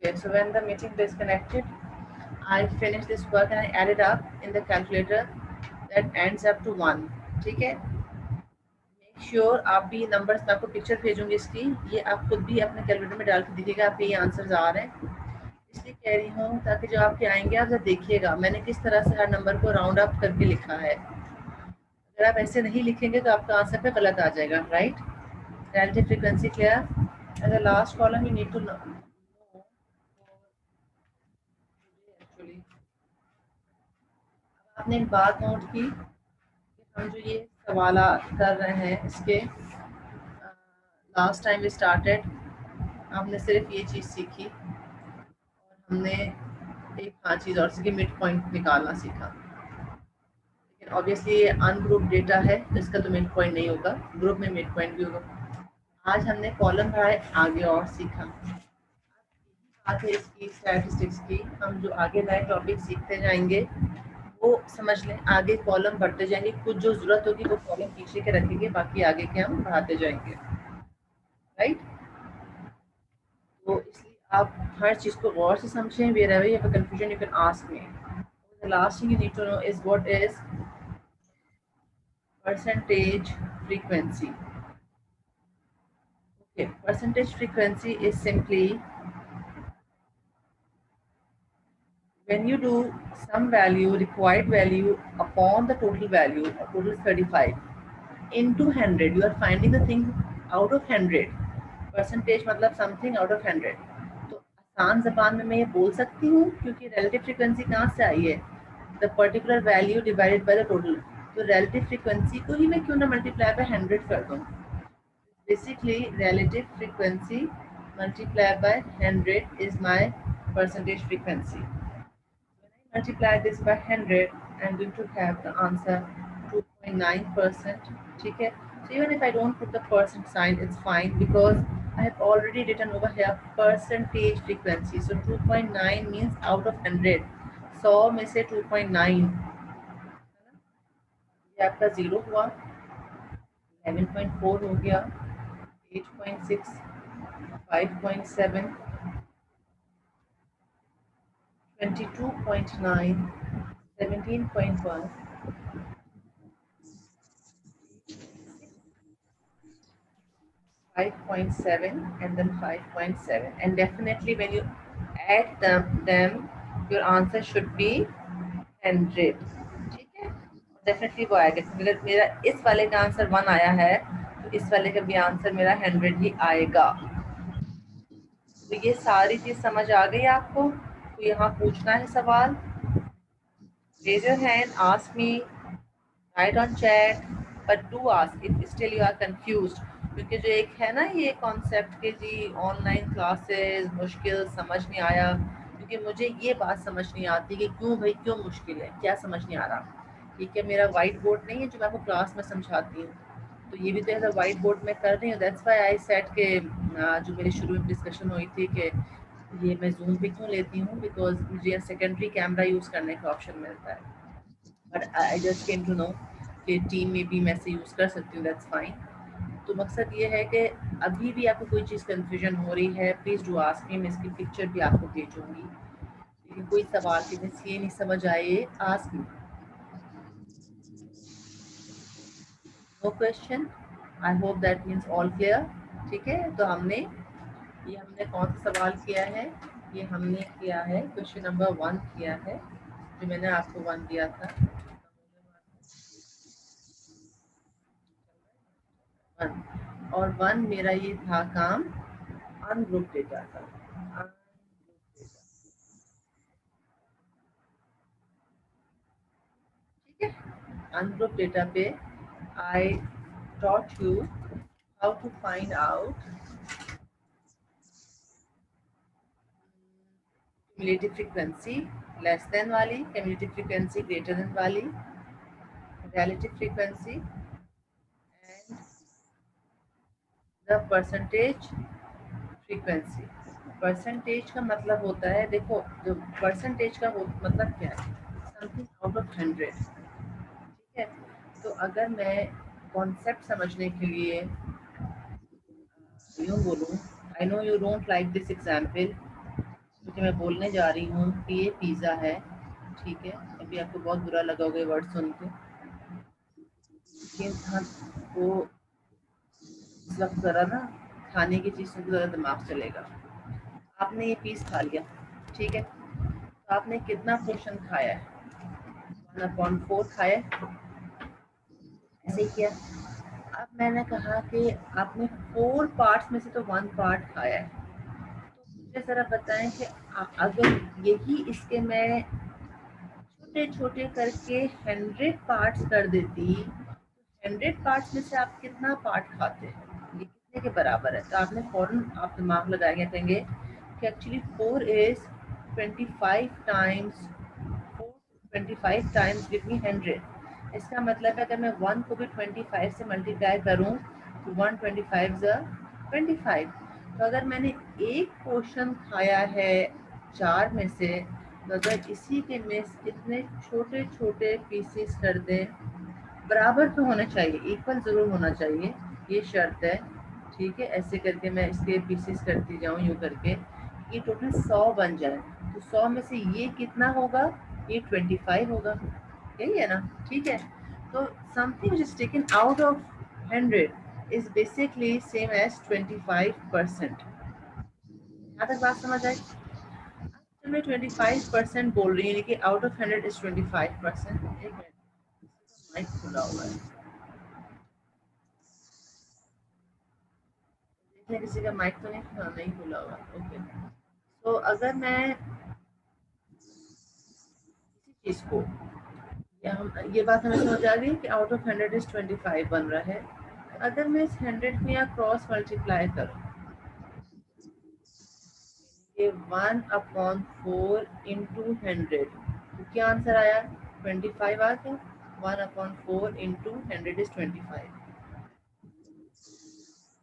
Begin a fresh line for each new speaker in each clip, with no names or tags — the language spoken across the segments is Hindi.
Okay, so when the meeting disconnected, I finish this work and I add it up in the calculator that ends up to 1. ठीक है, मेक श्योर आप भी नंबर्स, मैं आपको पिक्चर भेजूंगी इसकी, ये आप खुद भी अपने कैलकुलेटर में डाल के देखिएगा आपके ये आंसर्स आ रहे हैं। इसलिए कह रही हूँ ताकि जब आपके आएंगे आप जब देखिएगा मैंने किस तरह से हर नंबर को राउंड अप करके लिखा है। अगर आप ऐसे नहीं लिखेंगे तो आपका आंसर पे गलत आ जाएगा, right. Relative frequency clear, and the last column you need to know actually. आपने एक बात नोट की कि हम जो ये सवाल कर रहे हैं इसके लास्ट टाइम वी स्टार्टेड हमने सिर्फ ये चीज़ सीखी और हमने एक हाँ चीज़ और सीखी, मिड पॉइंट निकालना सीखा। लेकिन ऑब्वियसली ये अनग्रुप डेटा है तो इसका तो मिड पॉइंट नहीं होगा, ग्रुप में मिड पॉइंट भी होगा। आज हमने कॉलम बढ़ाए, आगे और सीखा। बात है इसकी स्टैटिस्टिक्स की, हम जो आगे नए टॉपिक सीखते जाएंगे वो समझ लें, आगे कॉलम बढ़ते जाएंगे, कुछ जो जरूरत होगी वो कॉलम पीछे के रखेंगे, बाकी आगे के हम बढ़ाते जाएंगे, राइट। तो इसलिए आप हर चीज़ को गौर से समझें। wherever you have a confusion you can ask me. The last thing you need to know is what is percentage frequency. Okay, percentage frequency is simply when you do some value, required value upon the total value, total is 35 into 100, you are finding the thing out of 100. Percentage मतलब समथिंग आउट ऑफ 100। तो आसान जबान में मैं ये बोल सकती हूँ क्योंकि रिलेटिव फ्रीक्वेंसी कहाँ से आई है, the particular value divided by the total. तो रिलेटिव फ्रीक्वेंसी को ही मैं क्यों ना मल्टीप्लाई बाय 100 कर दूँ। Basically relative frequency multiply by 100 is my percentage frequency. Multiply this by 100, I'm going to have the answer 2.9%. ठीक है, so even if I don't put the percent sign, it's fine because I have already written over here percentage frequency. So 2.9 means out of 100, 100 में से 2.9 ये आपका 0 हुआ, 11.4 हो गया, 8.6, 5.7, 22.9, 17.1, 5.7 and then 5.7, and definitely when you add them your answer should be 100। ठीक है, डेफिनेटली वो आएगा। अगर मेरा इस वाले का आंसर 1 आया है तो इस वाले का भी आंसर मेरा 100 ही आएगा। तो ये सारी चीज समझ आ गई आपको। तो यहाँ पूछना है सवाल, raise your hand, ask me, write on chat, but do ask if still you are confused। क्योंकि जो एक है ना ये कॉन्सेप्ट के जी ऑनलाइन क्लासेस मुश्किल, समझ नहीं आया, क्योंकि मुझे ये बात समझ नहीं आती कि क्यों भाई क्यों मुश्किल है, क्या समझ नहीं आ रहा। ठीक है, मेरा वाइट बोर्ड नहीं है जो मैं आपको क्लास में समझाती हूँ, तो ये भी तो ऐसा वाइट बोर्ड में कर रही हूँ। दैट्स व्हाई आई सेड के जो मेरी शुरू में डिस्कशन हुई थी कि ये मैं जूम पे क्यों लेती हूँ, बिकॉज मुझे सेकेंडरी कैमरा यूज़ करने का ऑप्शन मिलता है। But I just came to know कि टीम में भी मैं से यूज़ कर सकती हूँ, दैट्स फाइन। तो मकसद ये है कि अभी भी आपको कोई चीज़ कन्फ्यूजन हो रही है प्लीज़ डू आस्क मी, मैं इसकी पिक्चर भी आपको भेजूंगी। लेकिन कोई सवाल की बस ये नहीं समझ आए, ask me, no question, I hope that means all clear. ठीक है, तो हमने कौन सा सवाल किया है, ये हमने किया है क्वेश्चन नंबर 1 किया है, जो मैंने आपको 1 दिया था 1, और 1 मेरा ये था काम अनग्रुप डेटा का। ठीक है, अनग्रुप डेटा पे आई taught you how to find out cumulative frequency less than वाली, cumulative frequency greater than वाली, relative frequency and the percentage frequency। Percentage का मतलब होता है, देखो जो परसेंटेज का मतलब क्या है, समथिंग आउट ऑफ 100। ठीक है, तो अगर मैं कॉन्सेप्ट समझने के लिए यूँ बोलूँ, I know you don't like this example, क्योंकि मैं बोलने जा रही हूँ कि ये पिज़्ज़ा है, ठीक है। अभी आपको बहुत बुरा लगा होगा ये वर्ड सुन के, लेकिन हाँ, वो इस वक्त ज़रा ना खाने की चीज़ से ज़रा दिमाग चलेगा। आपने ये पीस खा लिया, ठीक है, तो आपने कितना पोर्शन खाया है? 1/4 खाया है, ऐसे ही किया। अब मैंने कहा कि आपने 4 पार्ट्स में से तो 1 पार्ट खाया है, तो मुझे ज़रा बताएं कि अगर यही इसके मैं छोटे छोटे करके 100 पार्ट्स कर देती, 100 पार्ट्स में से आप कितना पार्ट खाते हैं, ये कितने के बराबर है? तो आपने फौरन आप दिमाग लगाएंगे, कहेंगे कि actually 4 is 25 times 4 25 times give me 100। इसका मतलब है अगर मैं 1 को भी 25 से मल्टीप्लाई करूं तो 125 25। तो अगर मैंने एक पोर्शन खाया है 4 में से, तो अगर इसी के में इतने छोटे छोटे पीसेस कर दें, बराबर तो होना चाहिए, इक्वल ज़रूर होना चाहिए, ये शर्त है, ठीक है। ऐसे करके मैं इसके पीसेस करती जाऊँ यूँ करके, ये टोटल 100 बन जाए, तो 100 में से ये कितना होगा? ये 25 होगा, यही है ना, ठीक है। तो something which is taken out of 100 is basically same as 25%। यहाँ तक बात समझ आई? तो मैं 25% बोल रही हूँ, यानी कि आउट ऑफ 100 इज 25%। एक मिनट, माइक खुला हुआ है, देखने किसी का माइक तो नहीं, हाँ, नहीं खुला हुआ, ओके। तो अगर मैं किसी चीज़ को, या हम ये बात हमें समझ आ गई कि आउट ऑफ 100 इज 25 बन रहा है, अगर मैं इस 100 में या क्रॉस मल्टीप्लाई करूँ, ये 1/4 इंटू 100, तो क्या आंसर आया? 25 आ गया। 1/4 इंटू 100 इज 25।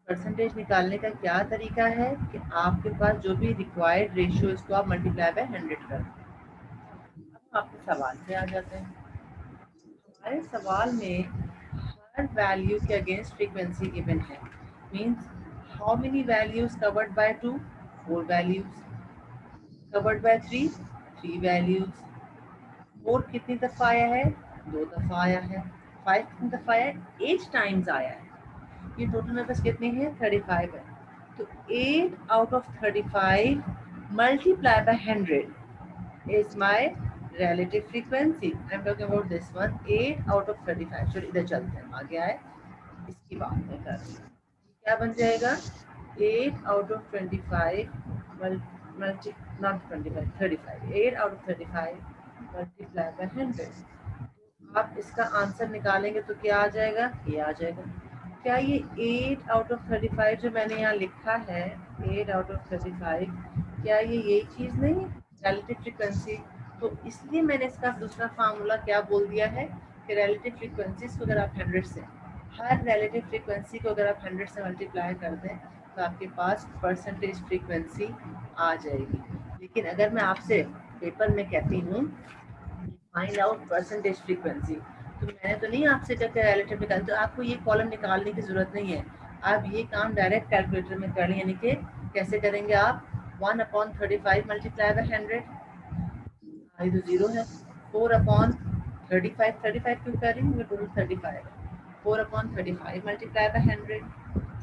परसेंटेज निकालने का क्या तरीका है कि आपके पास जो भी रिक्वायर्ड रेशियो, इसको आप मल्टीप्लाई बाय 100 कर। अब आपके सवाल पे आ जाते हैं। हमारे सवाल में हर वैल्यू के अगेंस्ट फ्रीक्वेंसी गिवन है, means how many values covered by 2, 4 values, covered by 3, 3 values, 4 कितनी दफ़ा आया है? 2 दफ़ा आया है। 5 कितनी दफ़ा आया है? 8 टाइम्स आया है। ये टोटल मेरे पास कितनी है? 35 है। तो 8 out of 35 multiply by 100 is my relative frequency. I'm talking about this one, 8 out of 35। चलो इधर चलते हैं, आगे आए, इसकी बात मैं कर रही हूँ। क्या बन जाएगा? 8 out of 25 multi not 25 35, 8 out of 35 multiply by 100। आप इसका आंसर निकालेंगे तो क्या आ जाएगा? ये आ जाएगा। क्या ये 8 आउट ऑफ 35 जो मैंने यहाँ लिखा है, 8 आउट ऑफ 35, क्या ये यही चीज़ नहीं है, रिलेटिव फ्रीक्वेंसी? तो इसलिए मैंने इसका दूसरा फार्मूला क्या बोल दिया है कि रिलेटिव फ्रीक्वेंसीज को अगर आप 100 से, हर रिलेटिव फ्रीक्वेंसी को अगर आप 100 से मल्टीप्लाई कर दें तो आपके पास परसेंटेज फ्रीक्वेंसी आ जाएगी। लेकिन अगर मैं आपसे पेपर में कहती हूँ फाइंड आउट परसेंटेज फ्रीक्वेंसी, तो मैंने तो नहीं आपसे कहते रिलेटिव निकाल, तो आपको ये कॉलम निकालने की ज़रूरत नहीं है, आप ये काम डायरेक्ट कैलकुलेटर में कर लें। यानी कि कैसे करेंगे आप? 1/35 मल्टीप्लाई बाय 100, ये तो जीरो है। 4/35, 35 क्यों कर रही हूँ, टोटल 35 है। 4/35 मल्टीप्लाई बाय 100,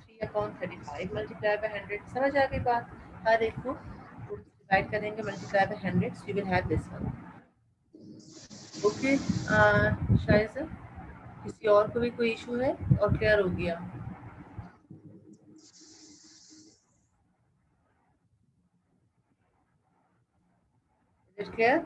3/35 मल्टीप्लाई बाय 100। समझ आ गई बात? हर एक को डिवाइड करेंगे multiply by 100, so you will have this one. Okay, शायद सर किसी और को भी कोई इशू है और क्लियर हो गया? Is it clear?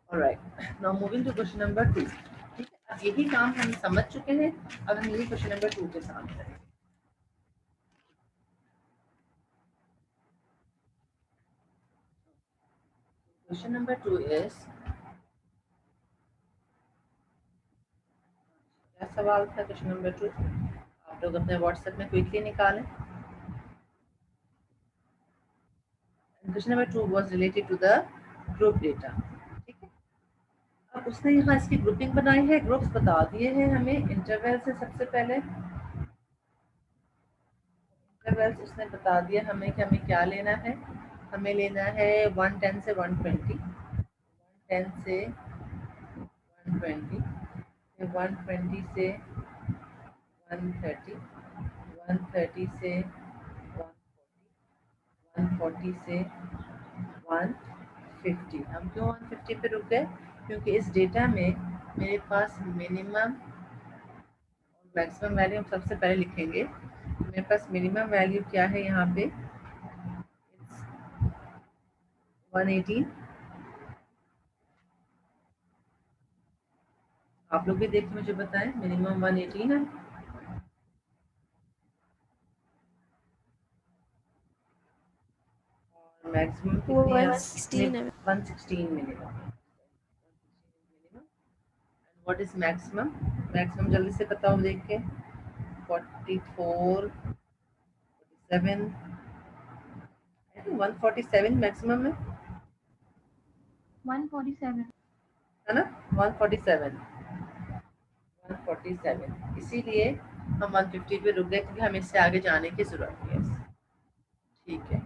Alright, now moving to question number 2। ठीक है, अब यही काम हम समझ चुके हैं, अब हम यही क्वेश्चन नंबर 2 के साथ करेंगे। क्वेश्चन नंबर 2 इज, क्या सवाल था क्वेश्चन नंबर 2? आप लोग अपने व्हाट्सएप में क्विकली निकालें। Question number 2 was related to the group data. ठीक है, अब अब उसने यहाँ इसकी ग्रुपिंग बनाई है, ग्रुप्स बता दिए हैं हमें इंटरवल से। सबसे पहले इंटरवल्स उसने बता दिया हमें कि हमें क्या लेना है। हमें लेना है 110 से 120, 110 से 120, फिर 120 से 130, 130 से 140, 140 से 150। हम क्यों 150 पे रुक गए? क्योंकि इस डेटा में मेरे पास मिनिमम और मैक्सिमम वैल्यू हम सबसे पहले लिखेंगे। मेरे पास मिनिमम वैल्यू क्या है यहाँ पे? 118। आप लोग भी देख के मुझे बताएं, मिनिमम 118 है और मैक्सिमम कितनी है?
116 है।
116 minimum. What is maximum? Maximum जल्दी से बताओ देख के। 44, 47, आई थिंक 147 मैक्सिमम है
147
है ना? 147, 147। इसीलिए हम 150 पे रुक गए क्योंकि हमें इससे आगे जाने की जरूरत है। ठीक है,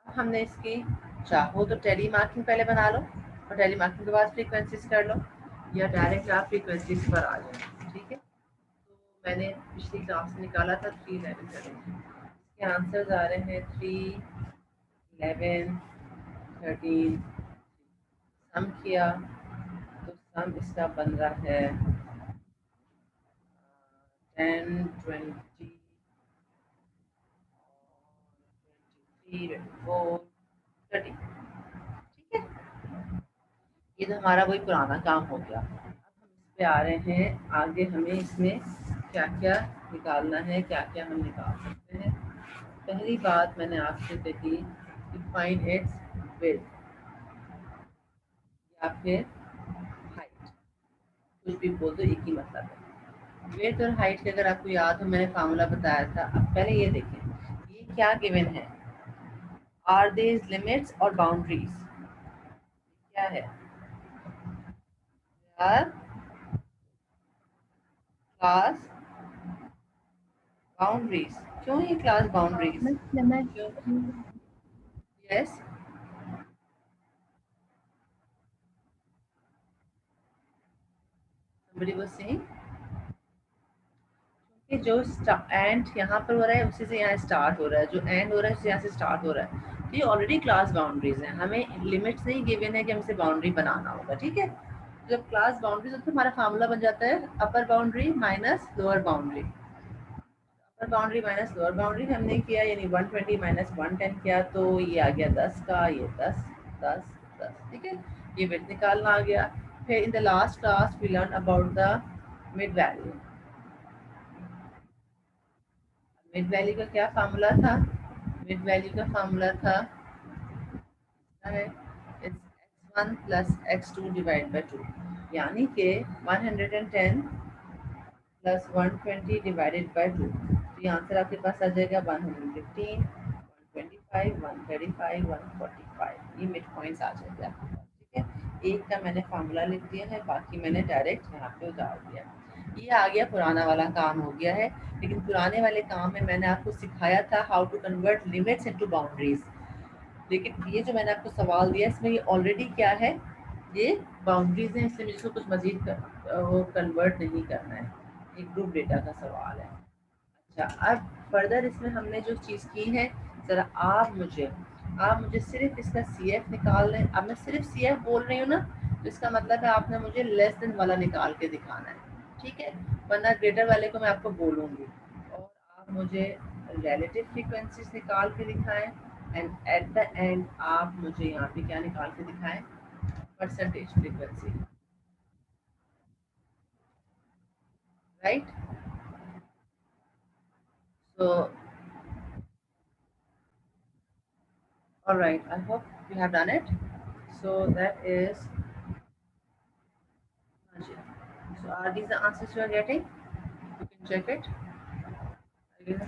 अब हमने इसकी चाहो तो टेली मार्किंग पहले बना लो और टेली मार्किंग के बाद फ्रीक्वेंसीज कर लो, या डायरेक्ट आप फ्रीक्वेंसीज पर आ जाओ। ठीक है, तो मैंने पिछली क्लास में निकाला था 311 करेंगे। इसके आंसर्स आ रहे हैं 3, 11, 13। सम किया तो सम इसका बन रहा है 10, 20, 23, 24, 30। ठीक है, ये तो हमारा वही पुराना काम हो गया। अब हम इस पे आ रहे हैं आगे, हमें इसमें क्या क्या निकालना है, क्या क्या हम निकाल सकते हैं। पहली बात मैंने आपसे कही कि फाइंड इट्स विड्थ या फिर हाइट, कुछ भी बोल दो एक ही मतलब है। विड्थ और हाइट के अगर आपको याद हो मैंने फार्मूला बताया था। अब पहले ये देखें ये क्या गिवन है, आर देयर लिमिट्स और बाउंड्रीज। क्या है यार? Class boundaries. क्यों ये क्लास बाउंड्रीज?
लिमिट
क्यों? यस, somebody was saying कि जो एंड यहाँ पर हो रहा है उसी से यहाँ स्टार्ट हो रहा है, जो एंड हो रहा है उससे यहाँ से स्टार्ट हो रहा है। तो ये ऑलरेडी क्लास बाउंड्रीज हैं, हमें लिमिट्स नहीं गिवन है कि हमसे बाउंड्री बनाना होगा। ठीक है, जब क्लास बाउंड्रीज होती है हमारा फार्मूला बन जाता है अपर बाउंड्री माइनस लोअर बाउंड्री। अपर बाउंड्री माइनस लोअर बाउंड्री हमने किया, यानी 120 माइनस 110 किया तो ये आ गया 10 का, ये 10, 10, 10। ठीक है, ये विड्थ निकालना आ गया। फिर in the last class we learn about the mid value. Mid value का क्या फार्मूला था? मिड वैल्यू का फार्मूला था x1 plus x2 divide by 2, यानी कि 110 प्लस 120 डिवाइडेड बाई 2। तो ये आंसर आपके पास आ जाएगा 115, 125, 135, 145। ये मिड पॉइंट्स आ जाएगा। ठीक है, एक का मैंने फार्मूला लिख दिया है, बाकी मैंने डायरेक्ट यहाँ पे उतार दिया। ये आ गया, पुराना वाला काम हो गया है। लेकिन पुराने वाले काम में मैंने आपको सिखाया था how to convert limits into boundaries. लेकिन ये जो मैंने आपको सवाल दिया इसमें ये ऑलरेडी क्या है, ये बाउंड्रीज हैं, इसलिए मुझे इसको कुछ मजीद वो कन्वर्ट नहीं करना है। एक ग्रुप डेटा का सवाल है। अच्छा, अब फर्दर इसमें हमने जो चीज़ की है, ज़रा आप मुझे सिर्फ इसका सी एफ निकाल लें। अब मैं सिर्फ सी एफ बोल रही हूँ ना, तो इसका मतलब है आपने मुझे लेस देन वाला निकाल के दिखाना है। ठीक है, वरना ग्रेटर वाले को मैं आपको बोलूँगी और आप मुझे रिलेटिव फ्रीक्वेंसीज निकाल के दिखाएं, एंड एट द एंड आप मुझे यहाँ पे क्या निकाल के दिखाएं? Percentage frequency. Right, so all right, I hope you have done it. So that is, so are these the answers you are getting? You can check it.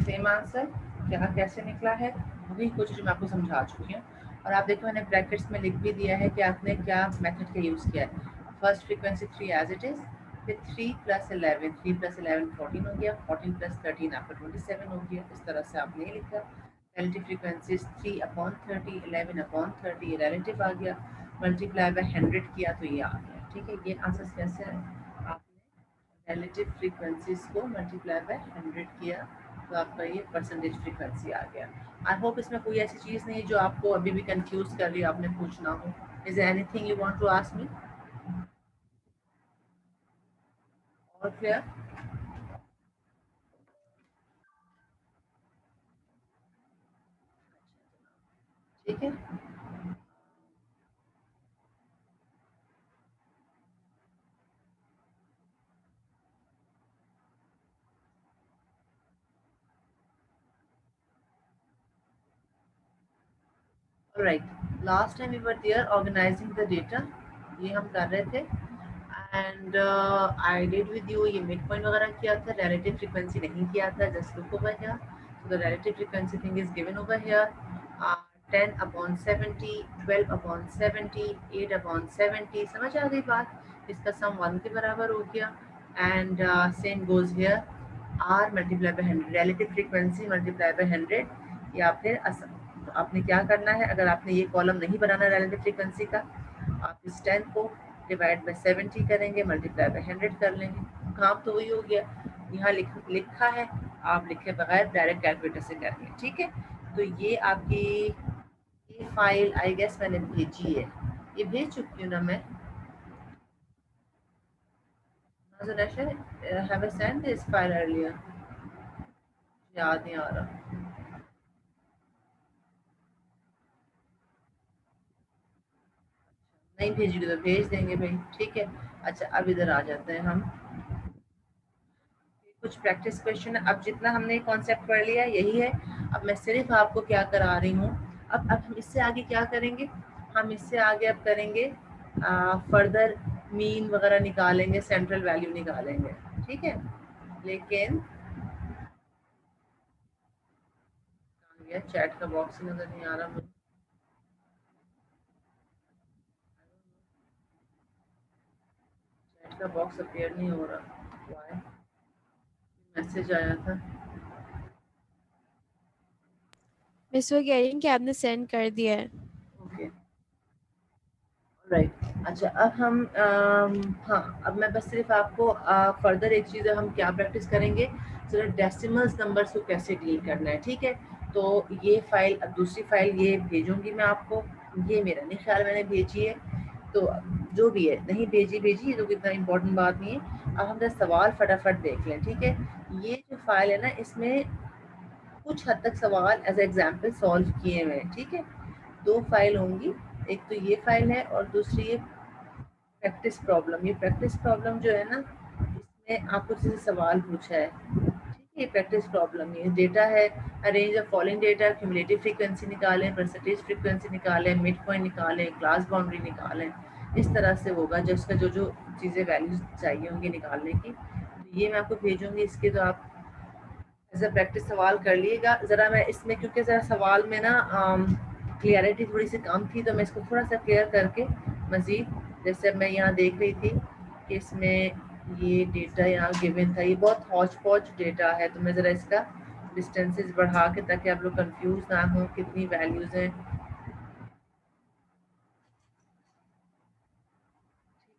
Same answer क्या कैसे निकला है, वही कुछ जो मैं आपको समझा चुकी हूँ। और आप देखो मैंने ब्रैकेट्स में लिख भी दिया है कि आपने क्या मेथड का यूज़ किया है। First frequency 3 as it is, फिर 3 प्लस 11, 3 प्लस 11 14 हो गया, 14 प्लस 13 आपका 27 हो गया। इस तरह से आपने लिखा relative frequencies 3 upon 30, 11 upon 30 relative आ गया, मल्टीप्लाई बाय 100 किया तो ये आ गया। ठीक है, ये आंसर कैसे है, आपने रिलेटिव फ्रीक्वेंसीज को मल्टीप्लाई बाय 100 किया तो आपका ये परसेंटेज फ्रीक्वेंसी आ गया। आई होप इसमें कोई ऐसी चीज़ नहीं जो आपको अभी भी कंफ्यूज कर रही हो, आपने पूछना हो। Is anything you want to ask me? और क्लियर? ठीक है, right. Last time we were there organizing the data, ये हम कर रहे थे। And I did with you ये मिड पॉइंट वगैरह किया था, रिलेटिव फ्रीक्वेंसी नहीं किया था, just look over here. So the relative frequency thing is given over here, 10 upon 70, 12 upon 70, 8 upon 70। समझ आ गई बात? इसका सम 1 के बराबर हो गया। And same goes here, are multiply by 100, relative frequency multiply by 100, या फिर तो आपने क्या करना है, अगर आपने ये कॉलम नहीं बनाना रिलेटिव फ्रीक्वेंसी का, आप इस 10 को डिवाइड बाय 70 करेंगे, मल्टीप्लाई बाय 100 कर लेंगे, काम तो वही हो गया। यहाँ लिखा है, आप लिखे बगैर डायरेक्ट कैलकुलेटर से करेंगे। ठीक है, तो ये आपकी ये फाइल आई गेस मैंने भेजी है, ये भेज चुकी हूँ ना मैं? Have I send this file earlier? याद नहीं आ रहा। नहीं भेजी तो भेज देंगे भाई। ठीक है, अच्छा अब इधर आ जाते हैं हम, कुछ प्रैक्टिस क्वेश्चन। अब जितना हमने कॉन्सेप्ट पढ़ लिया यही है, अब मैं सिर्फ आपको क्या करा रही हूँ, अब हम इससे आगे क्या करेंगे, हम इससे आगे अब करेंगे फर्दर मीन वगैरह निकालेंगे, सेंट्रल वैल्यू निकालेंगे। ठीक है, लेकिन चैट का बॉक्स नजर नहीं आ रहा मुझे, चैट का बॉक्स अपीयर नहीं हो रहा, वाई? मैसेज आया था।
मिस वो कह रही हैं कि आपने सेंड कर दिया है।
Okay, right. अच्छा अब हम हाँ, अब मैं बस सिर्फ आपको फर्दर एक चीज़ हम क्या प्रैक्टिस करेंगे, जरा डेसिमल्स नंबर्स को कैसे डील करना है। ठीक है, तो ये फाइल, अब दूसरी फाइल ये भेजूंगी मैं आपको, ये मेरा नहीं ख्याल मैंने भेजी है, तो जो भी है, नहीं भेजी भेजी तो इतना इम्पोर्टेंट बात नहीं है। अब हम जरा सवाल फटाफट देख लें। ठीक है, ये जो फाइल है ना, इसमें कुछ हद तक सवाल एज एग्जाम्पल सॉल्व किए हुए हैं। ठीक है, दो फाइल होंगी, एक तो ये फाइल है और दूसरी ये प्रैक्टिस प्रॉब्लम। ये प्रैक्टिस प्रॉब्लम जो है ना, इसमें आपको किसी से सवाल पूछा है। ठीक है, ये प्रैक्टिस प्रॉब्लम, ये डेटा है, arrange the following data, cumulative frequency निकालें, परसेंटेज फ्रीक्वेंसी निकालें, मिड पॉइंट निकालें, क्लास बाउंड्री निकालें। इस तरह से होगा, जिसका जो जो चीज़ें वैल्यूज चाहिए होंगी निकालने की, तो ये मैं आपको भेजूंगी। इसके तो आप एज अ प्रैक्टिस सवाल कर लीजिएगा। ज़रा मैं इसमें, क्योंकि ज़रा सवाल में ना क्लियरिटी थोड़ी सी कम थी, तो मैं इसको थोड़ा सा क्लियर करके मज़ीद, जैसे मैं यहाँ देख रही थी कि इसमें ये डेटा यहाँ गिवन था, ये बहुत हौच पौच डेटा है, तो मैं ज़रा इसका डिस्टेंसेस बढ़ा के, ताकि आप लोग कंफ्यूज ना हो कितनी वैल्यूज़ हैं।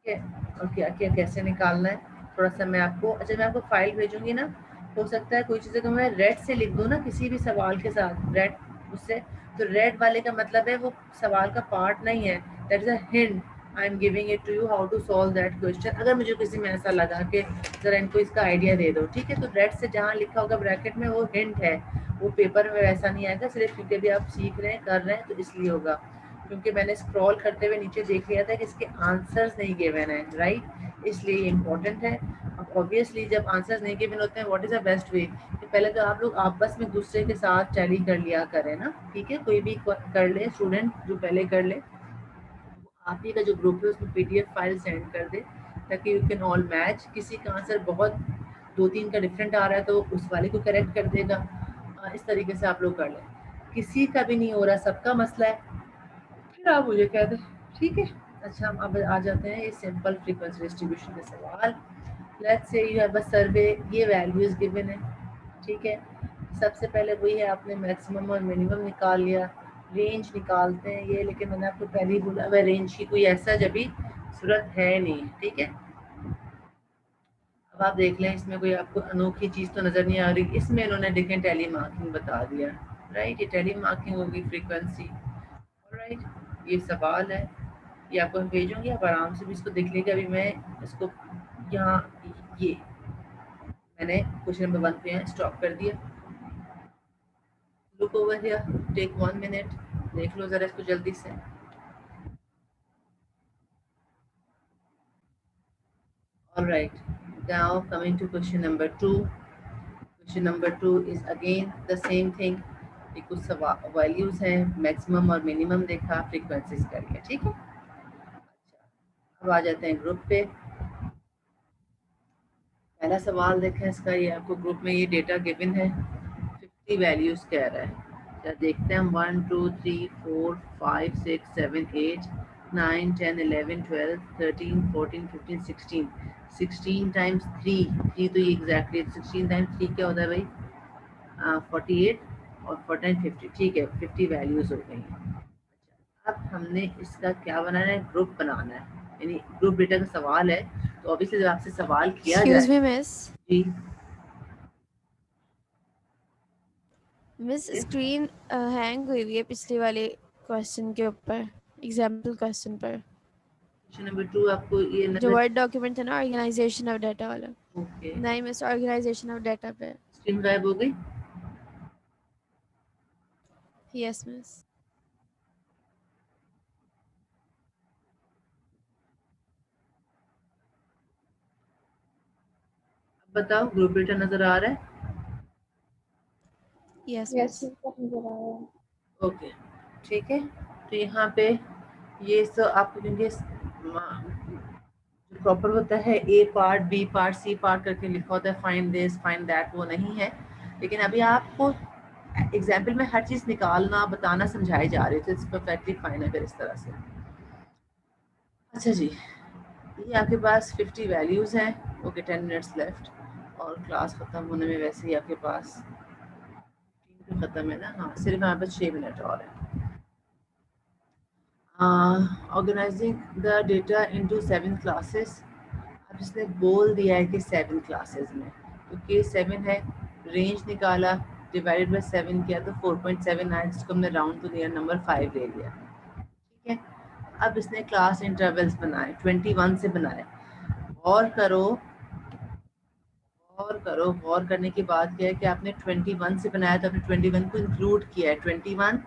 ठीक है, और क्या क्या कैसे निकालना है, थोड़ा सा मैं आपको, अच्छा मैं आपको फाइल भेजूंगी ना, हो सकता है कोई चीज़ें तो मैं रेड से लिख दूँ ना किसी भी सवाल के साथ, रेड उससे, तो रेड वाले का मतलब है वो सवाल का पार्ट नहीं है, that is a hint, I am giving it to you how to solve that question. अगर मुझे किसी में ऐसा लगा कि ज़रा इनको इसका आइडिया दे दो, ठीक है, तो रेड से जहाँ लिखा होगा ब्रैकेट में वो हिंट है, वो पेपर में वैसा नहीं आएगा, सिर्फ क्योंकि भी आप सीख रहे हैं, कर रहे हैं, तो इसलिए होगा, क्योंकि मैंने स्क्रॉल करते हुए नीचे देख लिया था कि इसके आंसर्स नहीं गिवन है, राइट, इसलिए इम्पोर्टेंट है। अब ऑब्वियसली जब आंसर्स नहीं गिवन होते हैं, what is the best way कि पहले तो आप लोग आपस में दूसरे के साथ टैली कर लिया करें ना। ठीक है, कोई भी कर ले, स्टूडेंट जो पहले कर ले, आप ही का जो ग्रुप है उसमें पीडीएफ फाइल सेंड कर दे, ताकि यू कैन ऑल मैच। किसी का आंसर बहुत दो तीन का डिफरेंट आ रहा है तो उस वाले को करेक्ट कर देगा। इस तरीके से आप लोग कर लें, किसी का भी नहीं हो रहा, सबका मसला है, फिर आप मुझे कह दें। ठीक है, अच्छा, हम अब आ जाते हैं इस सिंपल फ्रीक्वेंसी डिस्ट्रीब्यूशन के सवाल। Let's say you have a सर्वे, ये वैल्यूज गिवन है, ठीक है। सबसे पहले वही है, आपने मैक्सिमम और मिनिमम निकाल लिया, रेंज निकालते हैं ये, लेकिन मैंने आपको पहले ही बोला वह रेंज की कोई ऐसा जब सूरत है नहीं, ठीक है। अब आप देख लें, इसमें कोई आपको अनोखी चीज़ तो नज़र नहीं आ रही, इसमें इन्होंने देखें टेली मार्किंग बता दिया, राइट। ये टेली मार्किंग होगी फ्रीक्वेंसी, राइट। ये सवाल है, ये आपको मैं भेजूंगी, आप आराम से भी इसको देख लीजिएगा। अभी मैं इसको यहाँ, ये मैंने क्वेश्चन नंबर 1 पे यहाँ स्टॉप कर दिया। Look over here, take 1 minute, देख लो ज़रा इसको जल्दी से। All right, now coming to question number 2. Question number 2 is again the same thing. ये कुछ वैल्यूज हैं, मैक्सिमम और मिनिमम देखा, फ्रीक्वेंसीज करिए, ठीक है। अच्छा, अब आ जाते हैं ग्रुप पे। पहला सवाल देखें इसका, ये आपको ग्रुप में ये डेटा गिवन है, 50 वैल्यूज कह रहा है। क्या देखते हैं हम, 1 2 3 4 5 6 7 8 9 10 11 12 13 14 15 16, 16 टाइम्स 3 तो ये एग्जैक्टली 16 टाइम्स 3 क्या होता है भाई, 48 और 14 50, ठीक है, 50 वैल्यूज हो गई हैं। अच्छा, अब हमने इसका क्या बनाना है, ग्रुप बनाना है, यानी ग्रुप डेटा का सवाल है, तो ऑब्वियसली जब आपसे सवाल किया
एक्सक्यूज
जाए।
मी मिस,
जी
मिस स्क्रीन हैंग हुई हुई है पिछले वाले क्वेश्चन के ऊपर, एग्जाम्पल क्वेश्चन पर,
क्वेश्चन नंबर 2 आपको ये
जो
नजर,
वर्ड डॉक्यूमेंट है ना ऑर्गेनाइजेशन ऑफ डाटा वाला।
ओके,
नहीं मिस, ऑर्गेनाइजेशन ऑफ डाटा पे।
स्क्रीन गायब हो गई।
Yes miss.
अब बताओ, ग्रुप डेटा नजर आ रहा है?
Yes
yes
miss.
नजर आ रहा है।
ओके, ठीक है। तो यहाँ पे ये सब आपको, क्योंकि जो प्रॉपर होता है A part B part C part करके लिखा होता है, फाइंड दिस फाइंड दैट, वो नहीं है। लेकिन अभी आपको एग्जाम्पल में हर चीज़ निकालना बताना समझाई जा रही थी, इट्स परफेक्टली फाइन अगर इस तरह से। अच्छा जी, ये आपके पास 50 वैल्यूज़ हैं, ओके, 10 मिनट्स लेफ्ट, और क्लास ख़त्म होने में वैसे ही आपके पास ख़त्म है ना, हाँ, सिर्फ यहाँ पर 6 मिनट और है। Organizing the data into 7 classes. अब इसने बोल दिया है कि 7 क्लासेस में, क्योंकि 7 है, रेंज निकाला, डिवाइडेड बाय 7 किया तो 4.7 आया, जिसको हमने राउंड टू नियर नंबर 5 ले लिया, ठीक है। अब इसने क्लास इंटरवल्स बनाए, 21 से बनाए। और करो, गौर करने की बात क्या है कि आपने 21 से बनाया तो आपने 21 को इंक्लूड किया है, 21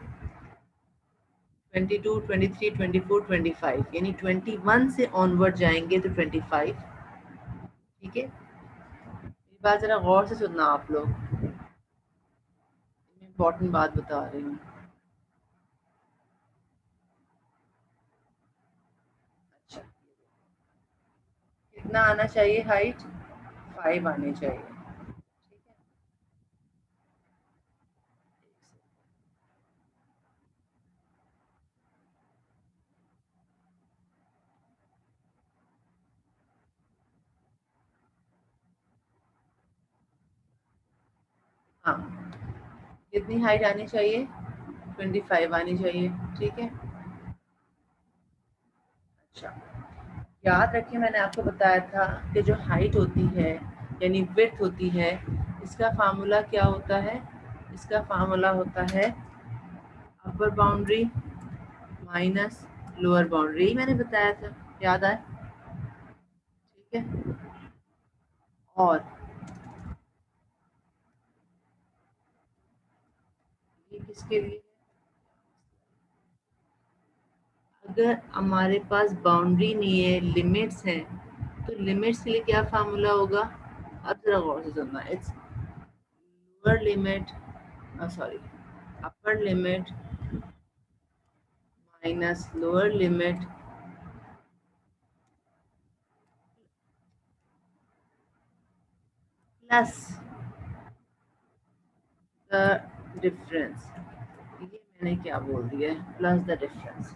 22 23 24 25, यानी 21 से ऑनवर्ड जाएंगे तो 25, ठीक है। ये बात जरा गौर से सुनना आप लोग, इम्पोर्टेंट बात बता रही हूँ। अच्छा, कितना आना चाहिए हाइट, 5 आनी चाहिए, ठीक है। हाँ, कितनी हाइट आनी चाहिए, 25 आनी चाहिए, ठीक है। अच्छा, याद रखिए मैंने आपको बताया था कि जो हाइट होती है यानी विड्थ होती है, इसका फार्मूला क्या होता है, इसका फार्मूला होता है अपर बाउंड्री माइनस लोअर बाउंड्री, मैंने बताया था, याद आए, ठीक है। और ये किसके लिए, अगर हमारे पास बाउंड्री नहीं है, लिमिट्स हैं, तो लिमिट्स के लिए क्या फार्मूला होगा, अब जरा गौर से सुनना, it's lower limit, sorry, upper limit minus lower limit plus the difference, ये मैंने क्या बोल दिया है, प्लस द डिफरेंस,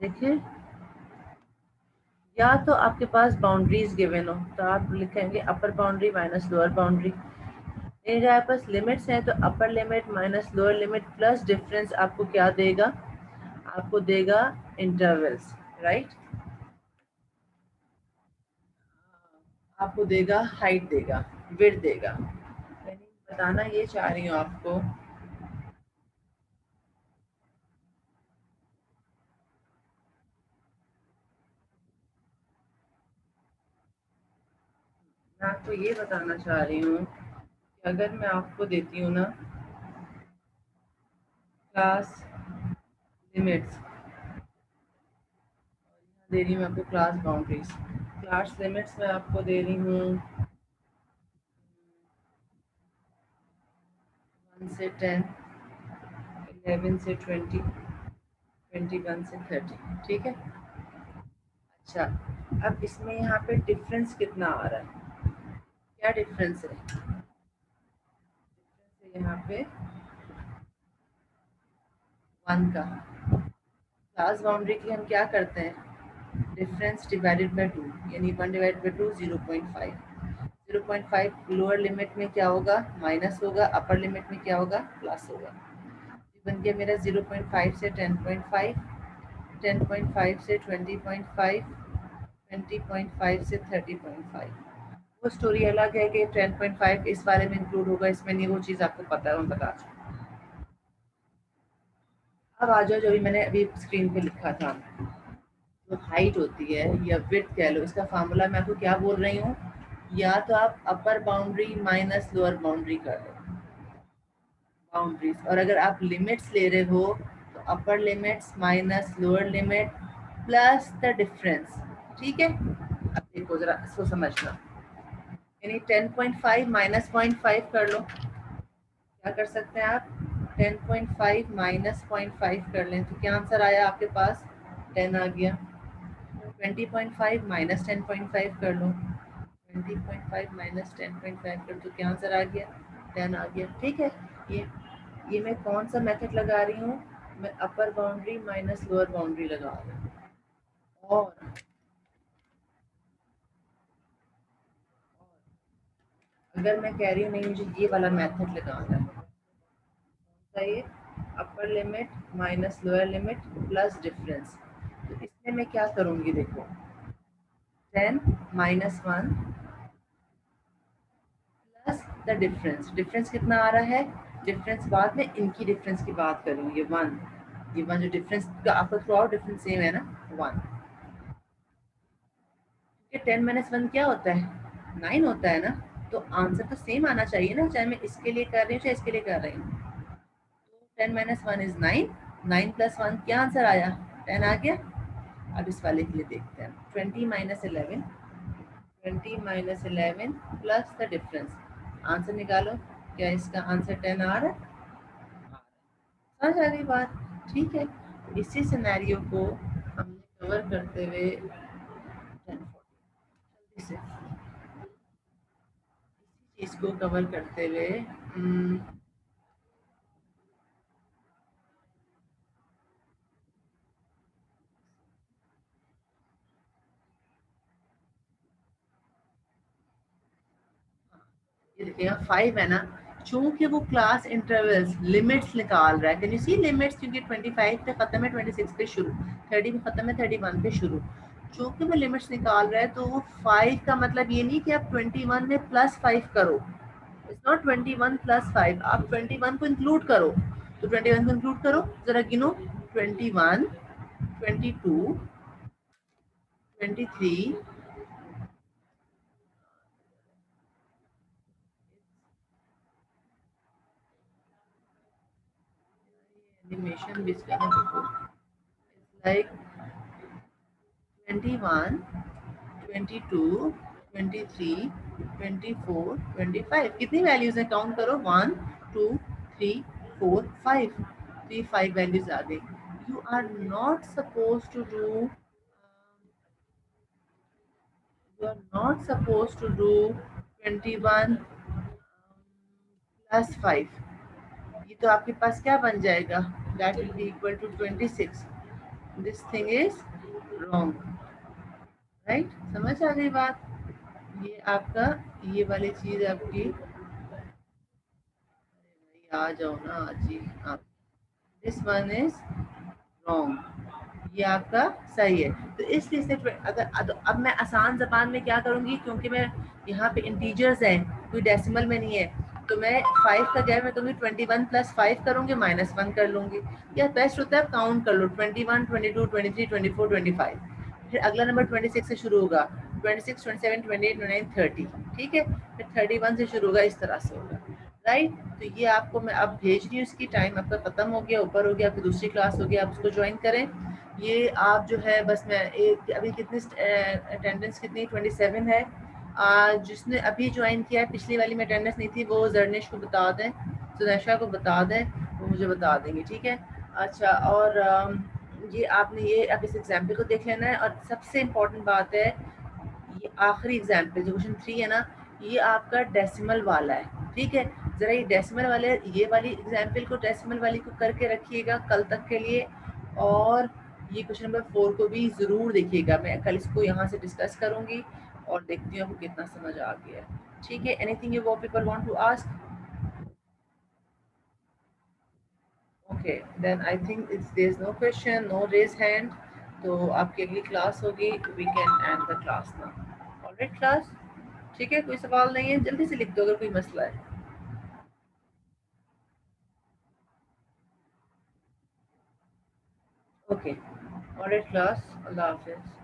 देखिए, या तो आपके पास बाउंड्रीज गिवन हो तो आप लिखेंगे अपर बाउंड्री माइनस लोअर बाउंड्री। अगर आपके पास लिमिट्स हैं तो upper limit minus lower limit plus difference आपको क्या देगा, आपको देगा इंटरवल्स, राइट। आपको देगा हाइट, देगा विड्थ देगा। मैं बताना ये चाह रही हूँ आपको, मैं आपको ये बताना चाह रही हूँ कि अगर मैं आपको देती हूँ ना क्लास लिमिट्स, दे रही हूँ आपको क्लास बाउंड्रीज, क्लास लिमिट्स मैं आपको दे रही हूँ 1 से 10, 11 से 20, 21 से 30, ठीक है। अच्छा, अब इसमें यहाँ पे डिफरेंस कितना आ रहा है, क्या डिफरेंस है, यहाँ पे 1 का। क्लास बाउंड्री की हम क्या करते हैं, डिफरेंस डिवाइडेड बाय 2, यानी 1 डिवाइड बाय 2 0.5। 0.5 लोअर लिमिट में क्या होगा, माइनस होगा, अपर लिमिट में क्या होगा, प्लस होगा। बन गया मेरा 0.5 से 10.5, 10.5 से 20.5, 20.5 से 30.5। वो स्टोरी अलग है कि 10.5 इस वाले में इंक्लूड होगा, इसमें नहीं, वो चीज़ आपको पता है, मैं बता चुकी। अब आ जाओ जो भी मैंने अभी स्क्रीन पे लिखा था, जो हाइट होती है या विड्थ कह लो, इसका फार्मूला मैं आपको क्या बोल रही हूँ, या तो आप अपर बाउंड्री माइनस लोअर बाउंड्री कर लो बाउंड्रीज, और अगर आप लिमिट्स ले रहे हो तो अपर limits minus lower limit plus the difference, ठीक है। अब देखो जरा इसको समझना, यानी 10.5 माइनस 0.5 कर लो, क्या कर सकते हैं आप, 10.5 माइनस 0.5 कर लें तो क्या आंसर आया आपके पास, 10 आ गया। 20.5 माइनस 10.5 कर लो, 20.5 माइनस 10.5 कर तो क्या आंसर आ गया, 10 आ गया, ठीक है। ये मैं कौन सा मेथड लगा रही हूँ, मैं अपर बाउंड्री माइनस लोअर बाउंड्री लगा रही हूँ। और अगर मैं कह रही हूँ नहीं मुझे ये वाला मेथड लगाना है, ये upper limit minus lower limit plus difference, तो इसमें मैं क्या करूँगी, देखो 10 minus 1 plus the difference, difference कितना आ रहा है, डिफरेंस बाद में इनकी डिफरेंस की बात कर रही हूँ, ये वन जो डिफरेंस का आपका थ्रू आउट डिफरेंस सेम है ना, 1। 10 माइनस 1 क्या होता है, 9 होता है ना, तो आंसर तो सेम आना चाहिए ना, चाहे मैं इसके लिए कर रही हूँ चाहे इसके लिए कर रही हूँ। 10 माइनस 1 इज 9, 9 प्लस 1 क्या आंसर आया, 10 आ गया। अब इस वाले के लिए देखते हैं, 20 minus 11, 20 minus 11 plus the difference, answer निकालो, क्या इसका आंसर 10 आ रहा है, समझ आ रही बात, ठीक है। इसी सिनेरियो को हमने कवर करते हुए 10, 40 से चीज को कवर करते हुए ये देखिएगा 5 है ना, चूंकि वो क्लास इंटरवल्स लिमिट्स निकाल रहा है, कैन यू सी लिमिट्स, क्योंकि 25 पे खत्म है, 26 पे शुरू, 30 पे खत्म है, 31 पे शुरू, चूंकि वो लिमिट्स निकाल रहा है तो वो 5 का मतलब ये नहीं कि आप 21 में प्लस 5 करो, इट्स नॉट 21 प्लस 5, आप 21 को इंक्लूड करो, तो 21 को इंक्लूड करो, जरा गिनो, 21, 22, 23, animation which can it's like 21, 22, 23, 24, 25, कितनी वैल्यूज है, काउंट करो, 1, 2, 3, 4, 5, 5 वैल्यूज आ गई। You are not suppose to do, you are not supposed to do 21 plus 5, ये तो आपके पास क्या बन जाएगा, that will be equal to 26, this thing is wrong, right? समझ आ गई बात? ये आपका, ये वाली चीज आपकी, आ जाओ ना जी आप, दिस वन इज रॉन्ग, ये आपका सही है। तो इसलिए से अगर अब मैं आसान जबान में क्या करूंगी, क्योंकि मैं यहाँ पे इंटीजर्स हैं, कोई डेसिमल में नहीं है, तो मैं 5 का जगह मैं कहूँगी 21 प्लस 5 करूँगी, -1 कर लूँगी, या बेस्ट होता है काउंट कर लो, 21, 22, 23, 24, 25, फिर अगला नंबर 26 से शुरू होगा, 26, 27, 28, 29, 30, ठीक है, फिर 31 से शुरू होगा, इस तरह से होगा, राइट? तो ये आपको मैं अब भेज रही हूँ, इसकी टाइम आपका खत्म हो गया, ऊपर हो गया, आपकी दूसरी क्लास हो गया, आप उसको ज्वाइन करें। ये आप जो है बस मैं एक, अभी कितनी अटेंडेंस कितनी 27 है, जिसने अभी ज्वाइन किया है, पिछली वाली में अटेंडेंस नहीं थी, वो जरनेश को बता दें, सुनेशा को बता दें, वो मुझे बता देंगे, ठीक है? अच्छा, और ये आपने ये अब इस एग्जाम्पल को देख लेना है, और सबसे इम्पोर्टेंट बात है, ये आखिरी एग्जाम्पल जो क्वेश्चन 3 है ना, ये आपका डेसिमल वाला है, ठीक है? जरा ये डेसिमल वाले, ये वाली एग्जाम्पल को, डेसिमल वाली को करके रखिएगा कल तक के लिए, और ये क्वेश्चन नंबर 4 को भी जरूर देखिएगा, मैं कल इसको यहाँ से डिस्कस करूंगी, और देखती हूँ आपको कितना समझ आ गया है, ठीक है? Anything you people want to ask? Okay, then I think it's there is no question, no raise hand, तो आपकी अगली क्लास होगी, we can end the class now. Alright class, ठीक है? कोई सवाल नहीं है, जल्दी से लिख दो अगर कोई मसला है। ओके, ऑलराइट क्लास, अल्लाह हाफिज।